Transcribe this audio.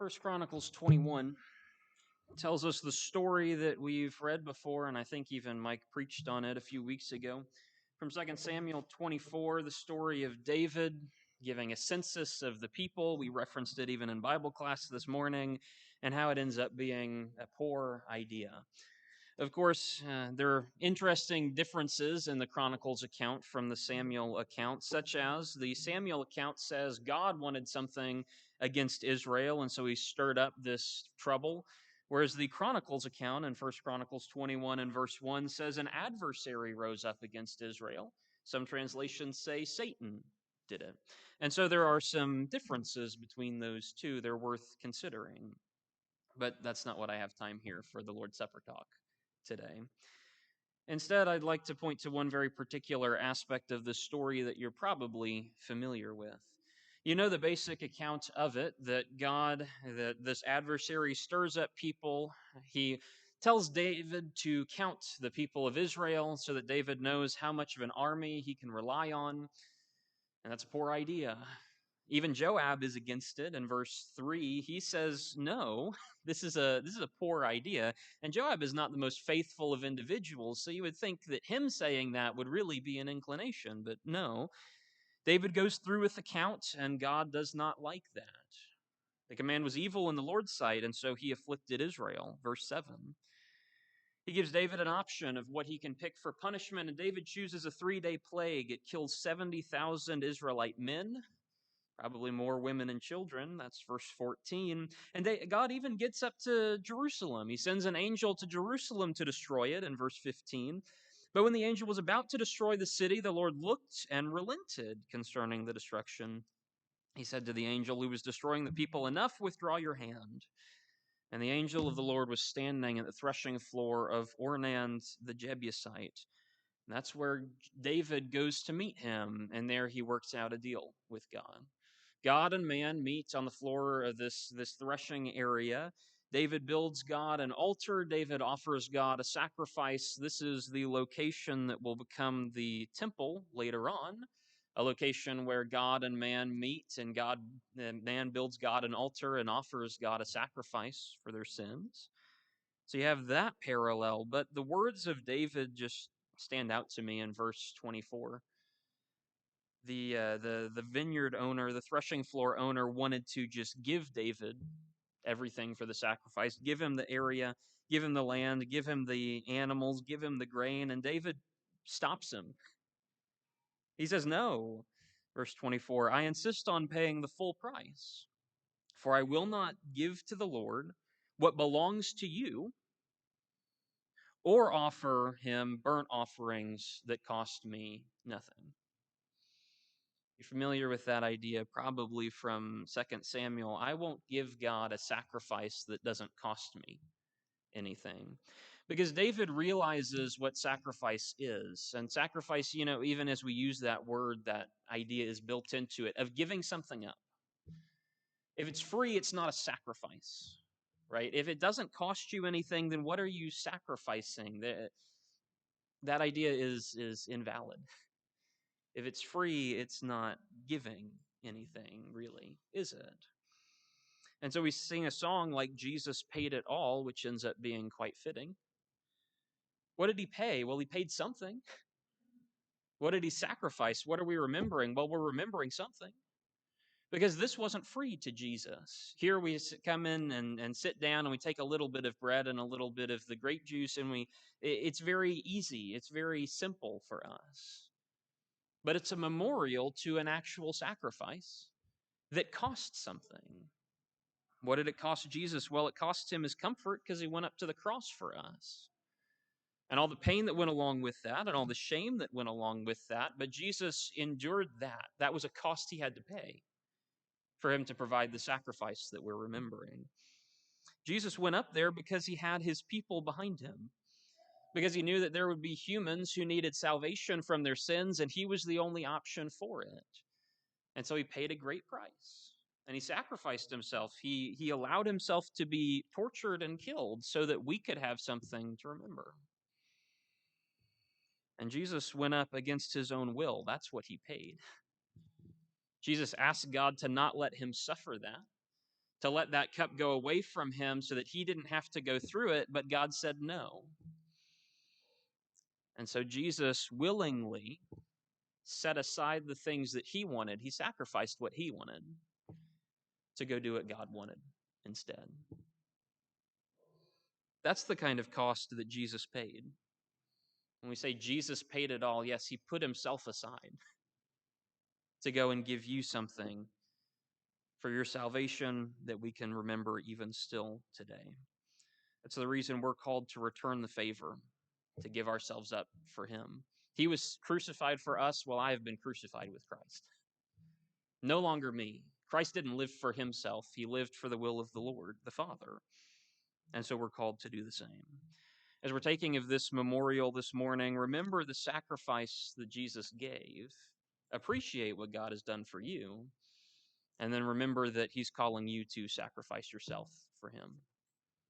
First Chronicles 21 tells us the story that we've read before, and I think even Mike preached on it a few weeks ago. From 2 Samuel 24, the story of David giving a census of the people. We referenced it even in Bible class this morning, and how it ends up being a poor idea. Of course, there are interesting differences in the Chronicles account from the Samuel account, such as the Samuel account says God wanted something against Israel, and so he stirred up this trouble. Whereas the Chronicles account in 1 Chronicles 21 and verse 1 says an adversary rose up against Israel. Some translations say Satan did it. And so there are some differences between those two. They're worth considering. But that's not what I have time here for the Lord's Supper talk today. Instead, I'd like to point to one very particular aspect of the story that you're probably familiar with. You know the basic account of it, that this adversary stirs up people. He tells David to count the people of Israel so that David knows how much of an army he can rely on. And that's a poor idea. Even Joab is against it. In verse 3, he says, no, this is a poor idea. And Joab is not the most faithful of individuals, so you would think that him saying that would really be an inclination. But no, David goes through with the count, and God does not like that. The command was evil in the Lord's sight, and so he afflicted Israel. Verse 7. He gives David an option of what he can pick for punishment, and David chooses a 3-day plague. It kills 70,000 Israelite men, probably more women and children. That's verse 14. And God even gets up to Jerusalem. He sends an angel to Jerusalem to destroy it in verse 15. But when the angel was about to destroy the city, the Lord looked and relented concerning the destruction. He said to the angel who was destroying the people, enough, withdraw your hand. And the angel of the Lord was standing at the threshing floor of Ornan the Jebusite. And that's where David goes to meet him, and there he works out a deal with God. God and man meet on the floor of this threshing area. David builds God an altar. David offers God a sacrifice. This is the location that will become the temple later on, a location where God and man meet, and man builds God an altar and offers God a sacrifice for their sins. So you have that parallel, but the words of David just stand out to me in verse 24. The vineyard owner, the threshing floor owner, wanted to just give David everything for the sacrifice, give him the area, give him the land, give him the animals, give him the grain, and David stops him. He says, no. Verse 24, I insist on paying the full price, for I will not give to the Lord what belongs to you, or offer him burnt offerings that cost me nothing. You're familiar with that idea probably from 2 Samuel. I won't give God a sacrifice that doesn't cost me anything. Because David realizes what sacrifice is. And sacrifice, even as we use that word, that idea is built into it of giving something up. If it's free, it's not a sacrifice, right? If it doesn't cost you anything, then what are you sacrificing? That idea is invalid. If it's free, it's not giving anything, really, is it? And so we sing a song like Jesus Paid It All, which ends up being quite fitting. What did he pay? Well, he paid something. What did he sacrifice? What are we remembering? Well, we're remembering something. Because this wasn't free to Jesus. Here we come in and sit down, and we take a little bit of bread and a little bit of the grape juice, and it's very easy. It's very simple for us. But it's a memorial to an actual sacrifice that cost something. What did it cost Jesus? Well, it cost him his comfort because he went up to the cross for us. And all the pain that went along with that, and all the shame that went along with that. But Jesus endured that. That was a cost he had to pay for him to provide the sacrifice that we're remembering. Jesus went up there because he had his people behind him, because he knew that there would be humans who needed salvation from their sins, and he was the only option for it. And so he paid a great price, and he sacrificed himself. He allowed himself to be tortured and killed so that we could have something to remember. And Jesus went up against his own will. That's what he paid. Jesus asked God to not let him suffer that, to let that cup go away from him so that he didn't have to go through it, but God said no. And so Jesus willingly set aside the things that he wanted. He sacrificed what he wanted to go do what God wanted instead. That's the kind of cost that Jesus paid. When we say Jesus paid it all, yes, he put himself aside to go and give you something for your salvation that we can remember even still today. That's the reason we're called to return the favor, to give ourselves up for him. He was crucified for us while I have been crucified with Christ. No longer me. Christ didn't live for himself. He lived for the will of the Lord, the Father. And so we're called to do the same. As we're taking of this memorial this morning, remember the sacrifice that Jesus gave. Appreciate what God has done for you. And then remember that he's calling you to sacrifice yourself for him.